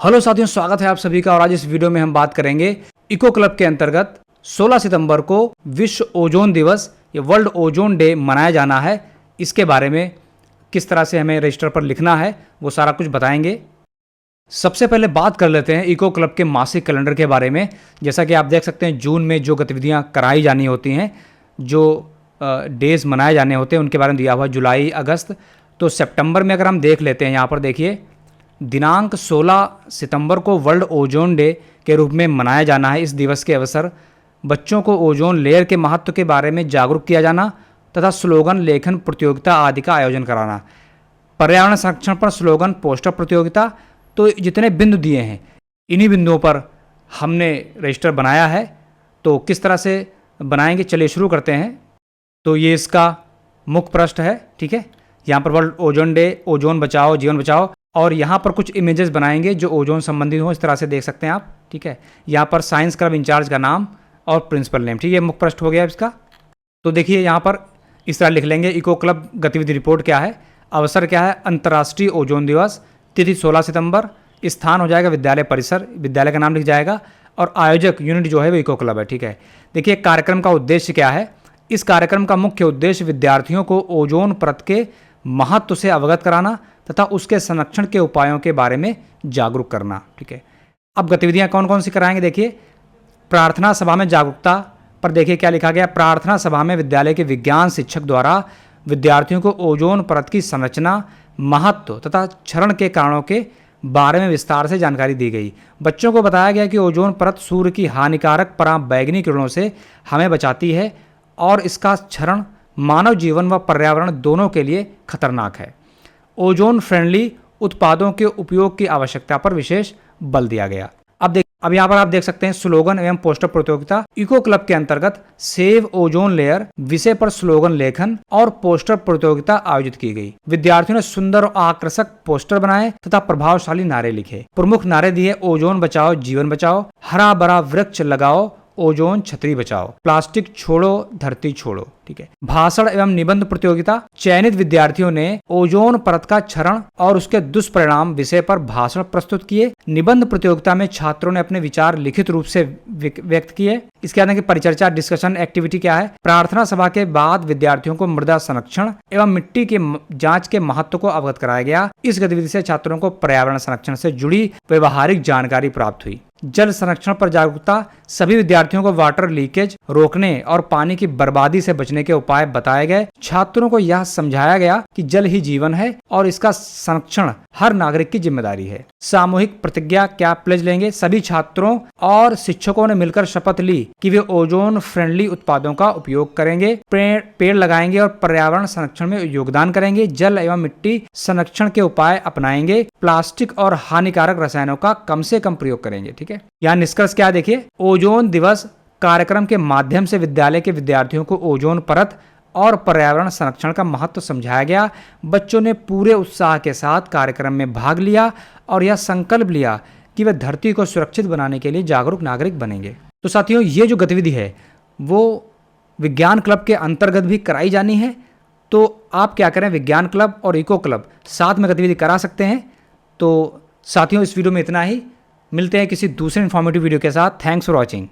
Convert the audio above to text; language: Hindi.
हेलो साथियों, स्वागत है आप सभी का। और आज इस वीडियो में हम बात करेंगे इको क्लब के अंतर्गत 16 सितंबर को विश्व ओजोन दिवस या वर्ल्ड ओजोन डे मनाया जाना है। इसके बारे में किस तरह से हमें रजिस्टर पर लिखना है वो सारा कुछ बताएंगे। सबसे पहले बात कर लेते हैं इको क्लब के मासिक कैलेंडर के बारे में। जैसा कि आप देख सकते हैं जून में जो गतिविधियां कराई जानी होती हैं, जो डेज मनाए जाने होते हैं उनके बारे में दिया हुआ जुलाई अगस्त। तो सितंबर में अगर हम देख लेते हैं, यहाँ पर देखिए दिनांक 16 सितंबर को वर्ल्ड ओजोन डे के रूप में मनाया जाना है। इस दिवस के अवसर बच्चों को ओजोन लेयर के महत्व के बारे में जागरूक किया जाना तथा स्लोगन लेखन प्रतियोगिता आदि का आयोजन कराना। पर्यावरण संरक्षण पर स्लोगन पोस्टर प्रतियोगिता। तो जितने बिंदु दिए हैं इन्हीं बिंदुओं पर हमने रजिस्टर बनाया है। तो किस तरह से बनाएंगे, चलिए शुरू करते हैं। तो ये इसका मुख्य पृष्ठ है, ठीक है। यहाँ पर वर्ल्ड ओजोन डे, ओजोन बचाओ जीवन बचाओ, और यहाँ पर कुछ इमेजेस बनाएंगे जो ओजोन संबंधित हो। इस तरह से देख सकते हैं आप, ठीक है। यहाँ पर साइंस क्लब इंचार्ज का नाम और प्रिंसिपल नेम, ठीक है। मुख्य पृष्ठ हो गया इसका। तो देखिए यहाँ पर इस तरह लिख लेंगे, इको क्लब गतिविधि रिपोर्ट क्या है, अवसर क्या है, अंतर्राष्ट्रीय ओजोन दिवस, तिथि 16 सितंबर, स्थान हो जाएगा विद्यालय परिसर, विद्यालय का नाम लिख जाएगा, और आयोजक यूनिट जो है वो इको क्लब है, ठीक है। देखिए कार्यक्रम का उद्देश्य क्या है। इस कार्यक्रम का मुख्य उद्देश्य विद्यार्थियों को ओजोन परत के महत्व से अवगत कराना तथा उसके संरक्षण के उपायों के बारे में जागरूक करना, ठीक है। अब गतिविधियां कौन कौन सी कराएंगे, देखिए प्रार्थना सभा में जागरूकता पर देखिए क्या लिखा गया। प्रार्थना सभा में विद्यालय के विज्ञान शिक्षक द्वारा विद्यार्थियों को ओजोन परत की संरचना, महत्व तथा क्षरण के कारणों के बारे में विस्तार से जानकारी दी गई। बच्चों को बताया गया कि ओजोन परत सूर्य की हानिकारक पराबैंगनी किरणों से हमें बचाती है और इसका क्षरण मानव जीवन व पर्यावरण दोनों के लिए खतरनाक है। ओजोन फ्रेंडली उत्पादों के उपयोग की आवश्यकता पर विशेष बल दिया गया। अब यहाँ पर आप देख सकते हैं स्लोगन एवं पोस्टर प्रतियोगिता। इको क्लब के अंतर्गत सेव ओजोन लेयर विषय पर स्लोगन लेखन और पोस्टर प्रतियोगिता आयोजित की गई। विद्यार्थियों ने सुंदर और आकर्षक पोस्टर बनाए तथा प्रभावशाली नारे लिखे। प्रमुख नारे दिए, ओजोन बचाओ जीवन बचाओ, हरा भरा वृक्ष लगाओ, ओजोन छतरी बचाओ, प्लास्टिक छोड़ो धरती छोड़ो, ठीक है। भाषण एवं निबंध प्रतियोगिता। चयनित विद्यार्थियों ने ओजोन परत का क्षरण और उसके दुष्परिणाम विषय पर भाषण प्रस्तुत किए। निबंध प्रतियोगिता में छात्रों ने अपने विचार लिखित रूप से व्यक्त किए। इसके बाद परिचर्चा डिस्कशन एक्टिविटी क्या है। प्रार्थना सभा के बाद विद्यार्थियों को मृदा संरक्षण एवं मिट्टी के जांच के महत्व को अवगत कराया गया। इस गतिविधि से छात्रों को पर्यावरण संरक्षण से जुड़ी व्यवहारिक जानकारी प्राप्त हुई। जल संरक्षण पर जागरूकता। सभी विद्यार्थियों को वाटर लीकेज रोकने और पानी की बर्बादी से बचने के उपाय बताए गए। छात्रों को यह समझाया गया कि जल ही जीवन है और इसका संरक्षण हर नागरिक की जिम्मेदारी है। सामूहिक प्रतिज्ञा क्या प्लेज लेंगे। सभी छात्रों और शिक्षकों ने मिलकर शपथ ली कि वे ओजोन फ्रेंडली उत्पादों का उपयोग करेंगे, पेड़ लगाएंगे और पर्यावरण संरक्षण में योगदान करेंगे। जल एवं मिट्टी संरक्षण के उपाय अपनाएंगे। प्लास्टिक और हानिकारक रसायनों का कम से कम प्रयोग करेंगे, ठीक है। यहाँ निष्कर्ष क्या देखिए, ओजोन दिवस कार्यक्रम के माध्यम से विद्यालय के विद्यार्थियों को ओजोन परत और पर्यावरण संरक्षण का महत्व समझाया गया। बच्चों ने पूरे उत्साह के साथ कार्यक्रम में भाग लिया और यह संकल्प लिया कि वे धरती को सुरक्षित बनाने के लिए जागरूक नागरिक बनेंगे। तो साथियों, ये जो गतिविधि है वो विज्ञान क्लब के अंतर्गत भी कराई जानी है। तो आप क्या करें, विज्ञान क्लब और इको क्लब साथ में गतिविधि करा सकते हैं। तो साथियों, इस वीडियो में इतना ही। मिलते हैं किसी दूसरे इन्फॉर्मेटिव वीडियो के साथ। Thanks for watching.